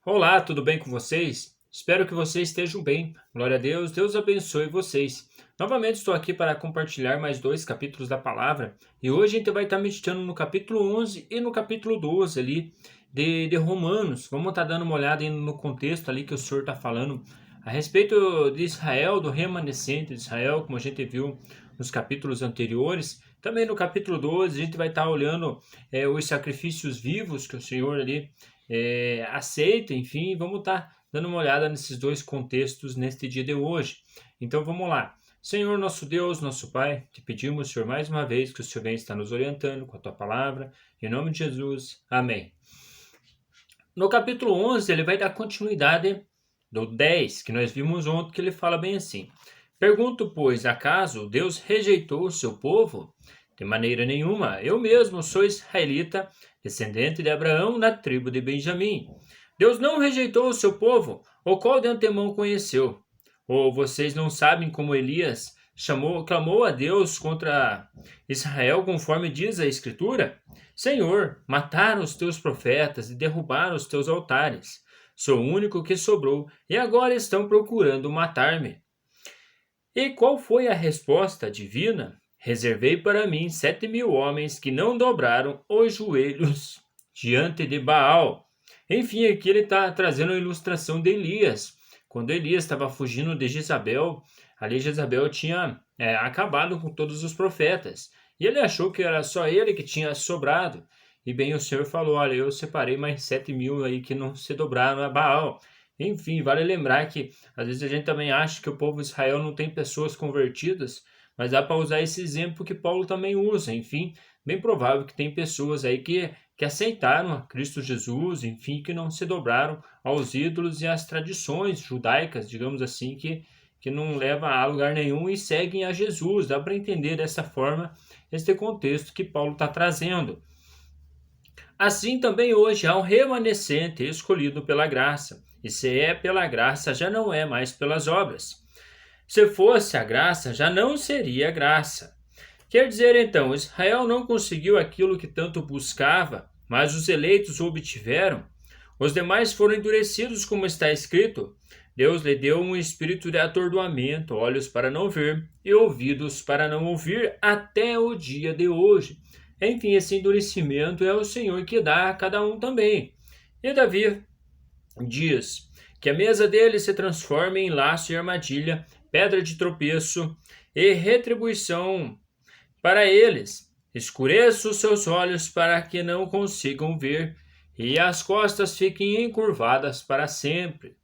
Olá, tudo bem com vocês? Espero que vocês estejam bem. Glória a Deus, Deus abençoe vocês. Novamente estou aqui para compartilhar mais dois capítulos da palavra e hoje a gente vai estar meditando no capítulo 11 e no capítulo 12 ali de Romanos. Vamos estar dando uma olhada no contexto ali que o Senhor está falando a respeito de Israel, do remanescente de Israel, como a gente viu nos capítulos anteriores. Também no capítulo 12 a gente vai estar olhando os sacrifícios vivos que o Senhor ali aceita, enfim, vamos estar dando uma olhada nesses dois contextos neste dia de hoje. Então vamos lá. Senhor nosso Deus, nosso Pai, te pedimos, Senhor, mais uma vez que o Senhor venha estar nos orientando com a tua palavra, em nome de Jesus, amém. No capítulo 11, ele vai dar continuidade do 10, que nós vimos ontem, que ele fala bem assim: Pergunto, pois, acaso Deus rejeitou o seu povo? De maneira nenhuma, eu mesmo sou israelita, descendente de Abraão, na tribo de Benjamim. Deus não rejeitou o seu povo, o qual de antemão conheceu. Ou vocês não sabem como Elias clamou a Deus contra Israel, conforme diz a Escritura? Senhor, mataram os teus profetas e derrubaram os teus altares. Sou o único que sobrou, e agora estão procurando matar-me. E qual foi a resposta divina? Reservei para mim 7.000 homens que não dobraram os joelhos diante de Baal. Enfim, aqui ele está trazendo a ilustração de Elias. Quando Elias estava fugindo de Jezabel, ali Jezabel tinha acabado com todos os profetas. E ele achou que era só ele que tinha sobrado. E bem, o Senhor falou: olha, eu separei mais 7.000 aí que não se dobraram a Baal. Enfim, vale lembrar que às vezes a gente também acha que o povo de Israel não tem pessoas convertidas, mas dá para usar esse exemplo que Paulo também usa. Enfim, bem provável que tem pessoas aí que aceitaram a Cristo Jesus, enfim, que não se dobraram aos ídolos e às tradições judaicas, digamos assim, que não leva a lugar nenhum e seguem a Jesus. Dá para entender dessa forma este contexto que Paulo está trazendo. Assim também hoje há um remanescente escolhido pela graça, e se é pela graça já não é mais pelas obras. Se fosse a graça, já não seria graça. Quer dizer então, Israel não conseguiu aquilo que tanto buscava, mas os eleitos o obtiveram. Os demais foram endurecidos, como está escrito. Deus lhe deu um espírito de atordoamento, olhos para não ver e ouvidos para não ouvir, até o dia de hoje. Enfim, esse endurecimento é o Senhor que dá a cada um também. E Davi diz que a mesa dele se transforme em laço e armadilha, pedra de tropeço e retribuição para eles. Escureça os seus olhos para que não consigam ver, e as costas fiquem encurvadas para sempre.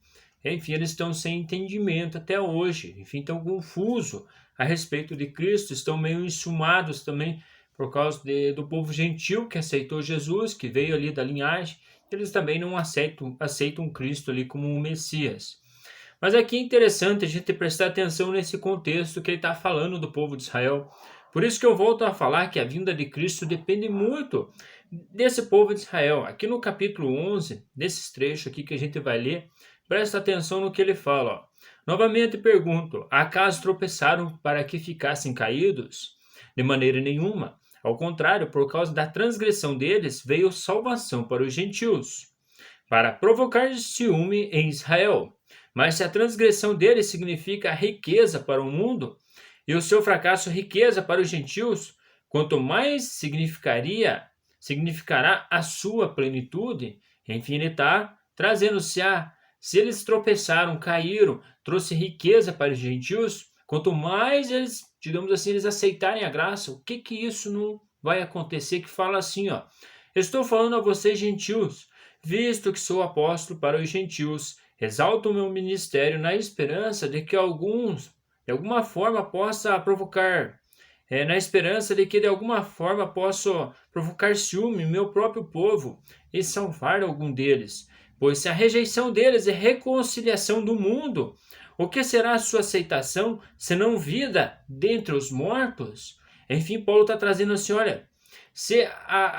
Enfim, eles estão sem entendimento até hoje. Enfim, estão confusos a respeito de Cristo, estão meio ensumados também por causa do povo gentil que aceitou Jesus, que veio ali da linhagem. Eles também não aceitam Cristo ali como um Messias. Mas aqui é interessante a gente prestar atenção nesse contexto que ele está falando do povo de Israel. Por isso que eu volto a falar que a vinda de Cristo depende muito desse povo de Israel. Aqui no capítulo 11, desses trechos aqui que a gente vai ler, presta atenção no que ele fala. Ó. Novamente pergunto, acaso tropeçaram para que ficassem caídos? De maneira nenhuma. Ao contrário, por causa da transgressão deles, veio salvação para os gentios, para provocar ciúme em Israel. Mas se a transgressão deles significa riqueza para o mundo, e o seu fracasso riqueza para os gentios, quanto mais significará a sua plenitude. Enfim, ele está trazendo, se eles tropeçaram, caíram, trouxe riqueza para os gentios, quanto mais eles, digamos assim, eles aceitarem a graça, o que isso não vai acontecer? Que fala assim, ó: estou falando a vocês gentios, visto que sou apóstolo para os gentios, exalto o meu ministério na esperança de que alguns, de alguma forma, possa provocar, na esperança de que de alguma forma possa provocar ciúme meu próprio povo e salvar algum deles. Pois se a rejeição deles é reconciliação do mundo, o que será a sua aceitação, senão vida dentre os mortos? Enfim, Paulo está trazendo assim, olha, se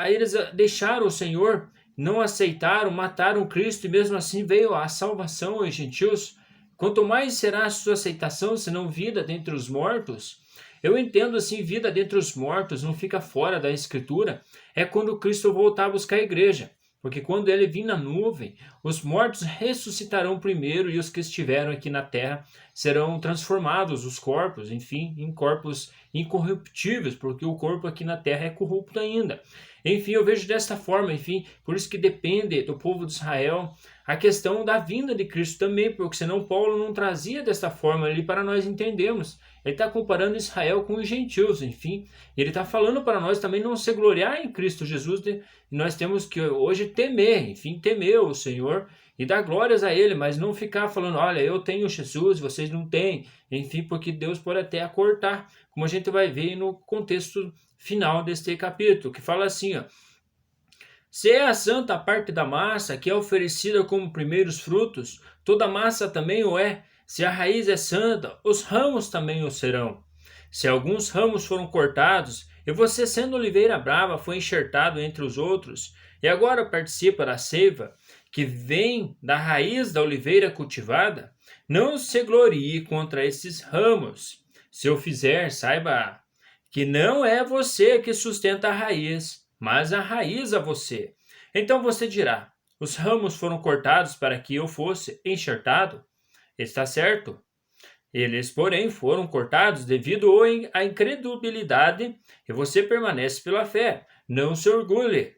eles deixaram o Senhor, não aceitaram, mataram Cristo e mesmo assim veio a salvação aos gentios, quanto mais será a sua aceitação, senão vida dentre os mortos? Eu entendo assim, vida dentre os mortos não fica fora da Escritura, é quando Cristo voltar a buscar a igreja. porque quando ele vir na nuvem, os mortos ressuscitarão primeiro e os que estiveram aqui na terra serão transformados, os corpos, enfim, em corpos incorruptíveis, porque o corpo aqui na terra é corrupto ainda. Enfim, eu vejo desta forma, enfim, por isso que depende do povo de Israel a questão da vinda de Cristo também, porque senão Paulo não trazia desta forma ali para nós entendermos. Ele está comparando Israel com os gentios, enfim, ele está falando para nós também não se gloriar em Cristo Jesus, e nós temos que hoje temer, enfim, temer o Senhor e dar glórias a Ele, mas não ficar falando, olha, eu tenho Jesus, vocês não têm, enfim, porque Deus pode até acortar, como a gente vai ver no contexto final deste capítulo, que fala assim, ó, se é a santa parte da massa que é oferecida como primeiros frutos, toda a massa também o é. Se a raiz é santa, os ramos também o serão. Se alguns ramos foram cortados, e você, sendo oliveira brava, foi enxertado entre os outros, e agora participa da seiva, que vem da raiz da oliveira cultivada, não se glorie contra esses ramos. Se eu fizer, saiba que não é você que sustenta a raiz, mas a raiz a você. Então você dirá, os ramos foram cortados para que eu fosse enxertado? Está certo? Eles, porém, foram cortados devido à incredulidade, e você permanece pela fé. Não se orgulhe,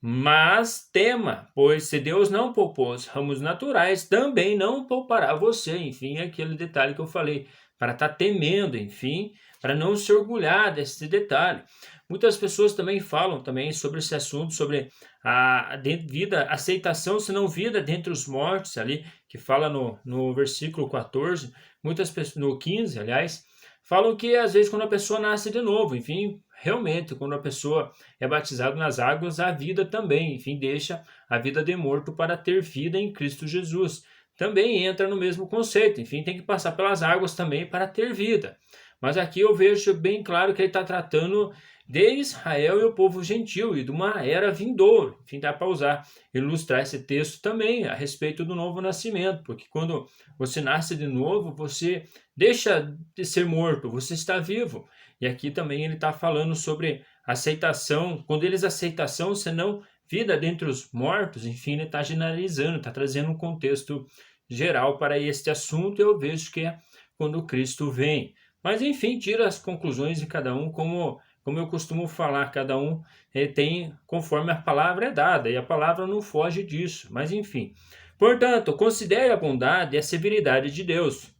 mas tema, pois se Deus não poupou os ramos naturais, também não poupará você. Enfim, aquele detalhe que eu falei, para estar temendo, enfim, para não se orgulhar desse detalhe. Muitas pessoas também falam também sobre esse assunto, sobre a vida, aceitação, se não vida dentre os mortos, ali, que fala no versículo 14, muitas pessoas, no 15, aliás, falam que às vezes quando a pessoa nasce de novo, enfim, realmente, quando a pessoa é batizada nas águas, a vida também, enfim, deixa a vida de morto para ter vida em Cristo Jesus. Também entra no mesmo conceito, enfim, tem que passar pelas águas também para ter vida. Mas aqui eu vejo bem claro que ele está tratando de Israel e o povo gentil e de uma era vindoura. Enfim, dá para usar, ilustrar esse texto também a respeito do novo nascimento, porque quando você nasce de novo, você deixa de ser morto, você está vivo. E aqui também ele está falando sobre aceitação, quando eles aceitação, senão vida dentre os mortos, enfim, ele está generalizando, está trazendo um contexto geral para este assunto, e eu vejo que é quando Cristo vem. Mas enfim, tira as conclusões de cada um, como eu costumo falar, cada um tem conforme a palavra é dada, e a palavra não foge disso, mas enfim. Portanto, considere a bondade e a severidade de Deus.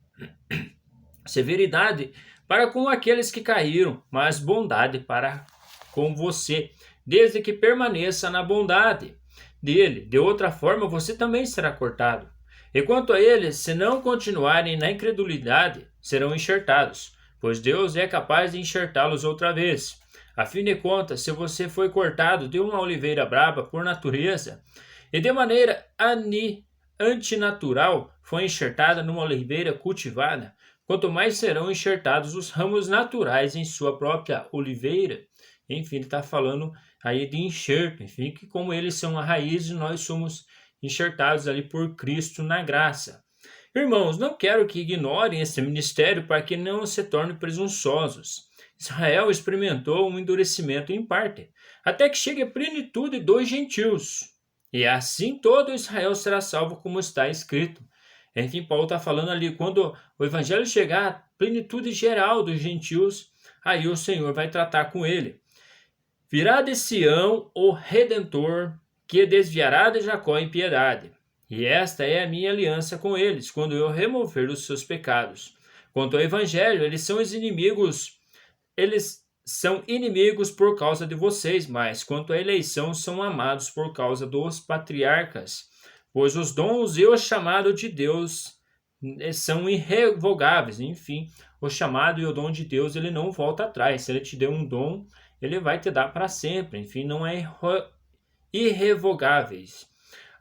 Severidade para com aqueles que caíram, mas bondade para com você, desde que permaneça na bondade dele. De outra forma, você também será cortado. E quanto a eles, se não continuarem na incredulidade, serão enxertados, pois Deus é capaz de enxertá-los outra vez. A fim de contas, se você foi cortado de uma oliveira brava por natureza, e de maneira antinatural foi enxertada numa oliveira cultivada, quanto mais serão enxertados os ramos naturais em sua própria oliveira. Enfim, ele está falando aí de enxerto, enfim, que como eles são a raiz, nós somos enxertados ali por Cristo na graça. Irmãos, não quero que ignorem esse ministério para que não se tornem presunçosos. Israel experimentou um endurecimento em parte, até que chegue a plenitude dos gentios. E assim todo Israel será salvo, como está escrito. Enfim, Paulo está falando ali, quando o evangelho chegar à plenitude geral dos gentios, aí o Senhor vai tratar com ele. Virá de Sião o Redentor, que desviará de Jacó em piedade. E esta é a minha aliança com eles, quando eu remover os seus pecados. Quanto ao evangelho, eles são inimigos por causa de vocês, mas quanto à eleição, são amados por causa dos patriarcas. Pois os dons e o chamado de Deus são irrevogáveis. Enfim, o chamado e o dom de Deus, ele não volta atrás. Se ele te deu um dom, ele vai te dar para sempre. Enfim, não é irrevogáveis.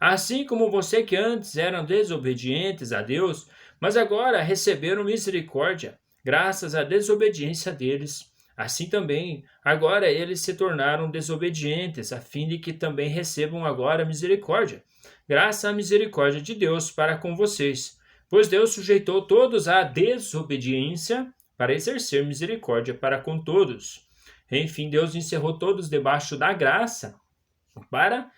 Assim como você que antes eram desobedientes a Deus, mas agora receberam misericórdia, graças à desobediência deles. Assim também, agora eles se tornaram desobedientes, a fim de que também recebam agora misericórdia, graças à misericórdia de Deus para com vocês. Pois Deus sujeitou todos à desobediência para exercer misericórdia para com todos. Enfim, Deus encerrou todos debaixo da graça para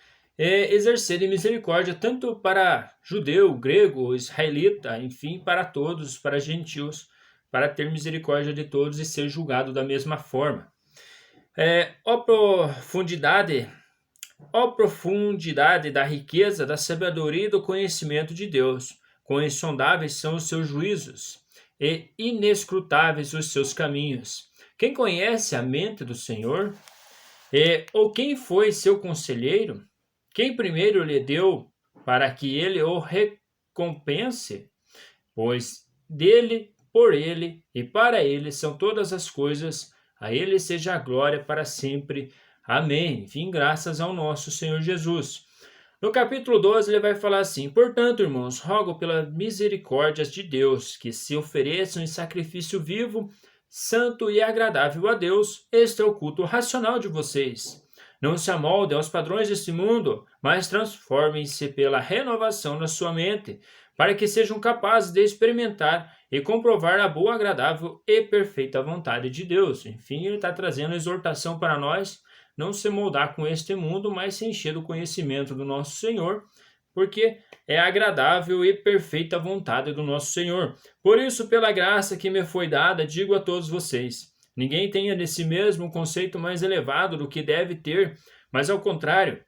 exercerem misericórdia tanto para judeu, grego, israelita, enfim, para todos, para gentios, para ter misericórdia de todos e ser julgado da mesma forma. Ó profundidade da riqueza, da sabedoria e do conhecimento de Deus, quão insondáveis são os seus juízos e inescrutáveis os seus caminhos. Quem conhece a mente do Senhor? Ou quem foi seu conselheiro? Quem primeiro lhe deu para que ele o recompense? Pois dele, por ele e para ele são todas as coisas, a ele seja a glória para sempre. Amém. Enfim, graças ao nosso Senhor Jesus. No capítulo 12, ele vai falar assim: portanto, irmãos, rogo pelas misericórdias de Deus que se ofereçam em sacrifício vivo, santo e agradável a Deus. Este é o culto racional de vocês. Não se amoldem aos padrões deste mundo, mas transformem-se pela renovação da sua mente, para que sejam capazes de experimentar e comprovar a boa, agradável e perfeita vontade de Deus. Enfim, ele está trazendo exortação para nós, não se moldar com este mundo, mas se encher do conhecimento do nosso Senhor, porque é agradável e perfeita vontade do nosso Senhor. Por isso, pela graça que me foi dada, digo a todos vocês: ninguém tenha de si mesmo um conceito mais elevado do que deve ter, mas ao contrário,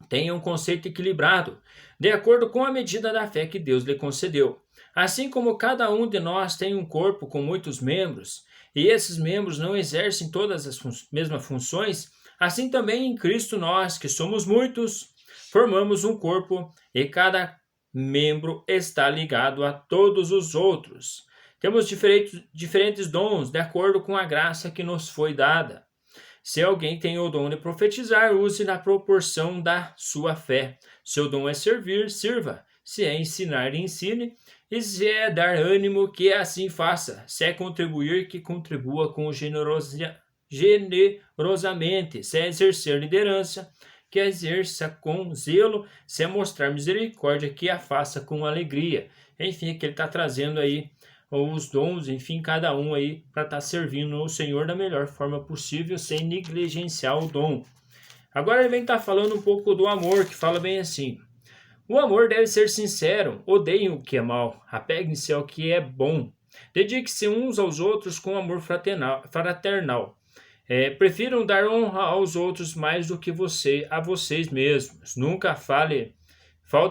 tenha um conceito equilibrado, de acordo com a medida da fé que Deus lhe concedeu. Assim como cada um de nós tem um corpo com muitos membros, e esses membros não exercem todas as mesmas funções, assim também em Cristo nós, que somos muitos, formamos um corpo e cada membro está ligado a todos os outros. Temos diferentes dons de acordo com a graça que nos foi dada. Se alguém tem o dom de profetizar, use na proporção da sua fé. Se o dom é servir, sirva. Se é ensinar, ensine. E se é dar ânimo, que assim faça. Se é contribuir, que contribua com generosamente. Se é exercer liderança, que a exerça com zelo. Se é mostrar misericórdia, que a faça com alegria. Enfim, que ele está trazendo aí os dons, enfim, cada um aí para estar servindo o Senhor da melhor forma possível, sem negligenciar o dom. Agora ele vem estar falando um pouco do amor, que fala bem assim: o amor deve ser sincero, odeiem o que é mal, apeguem-se ao que é bom, dedique-se uns aos outros com amor fraternal. Prefiram dar honra aos outros mais do que a vocês mesmos. Nunca falte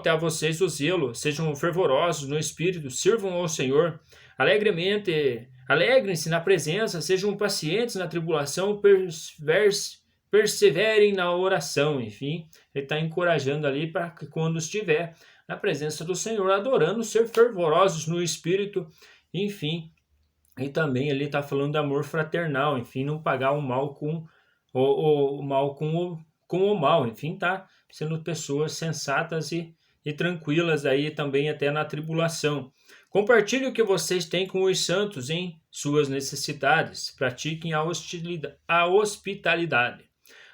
a vocês o zelo, sejam fervorosos no espírito, sirvam ao Senhor alegrem-se na presença, sejam pacientes na tribulação, perseverem na oração. Enfim, ele está encorajando ali para que quando estiver na presença do Senhor, adorando, ser fervorosos no espírito. Enfim, e também ele está falando de amor fraternal, enfim, não pagar o mal com o mal com o mal. Enfim, tá sendo pessoas sensatas e tranquilas aí também até na tribulação. Compartilhe o que vocês têm com os santos em suas necessidades. Pratiquem a hospitalidade.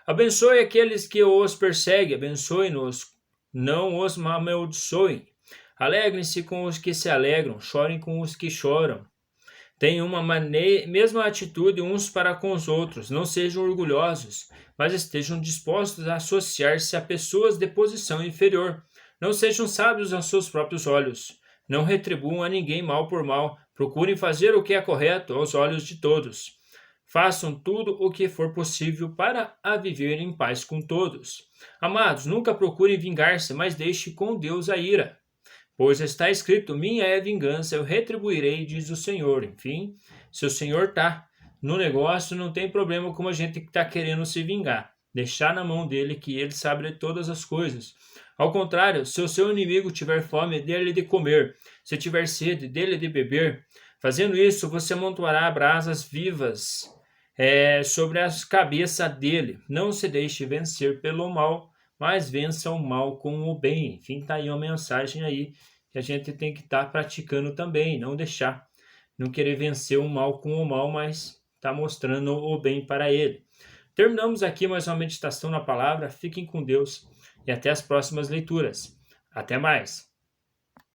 Abençoe aqueles que os perseguem. Abençoe-nos, não os amaldiçoem. Alegrem-se com os que se alegram. Chorem com os que choram. Tenham uma mesma atitude uns para com os outros. Não sejam orgulhosos, mas estejam dispostos a associar-se a pessoas de posição inferior. Não sejam sábios aos seus próprios olhos. Não retribuam a ninguém mal por mal. Procurem fazer o que é correto aos olhos de todos. Façam tudo o que for possível para viver em paz com todos. Amados, nunca procurem vingar-se, mas deixe com Deus a ira. Pois está escrito: minha é a vingança, eu retribuirei, diz o Senhor. Enfim, se o Senhor está no negócio, não tem problema como a gente está querendo se vingar. Deixar na mão dele, que ele sabe de todas as coisas. Ao contrário, se o seu inimigo tiver fome, dê-lhe de comer. Se tiver sede, dê-lhe de beber. Fazendo isso, você amontoará brasas vivas sobre a cabeça dele. Não se deixe vencer pelo mal, mas vença o mal com o bem. Enfim, está aí uma mensagem aí que a gente tem que estar praticando também. Não deixar, não querer vencer o mal com o mal, mas está mostrando o bem para ele. Terminamos aqui mais uma meditação na palavra. Fiquem com Deus e até as próximas leituras. Até mais!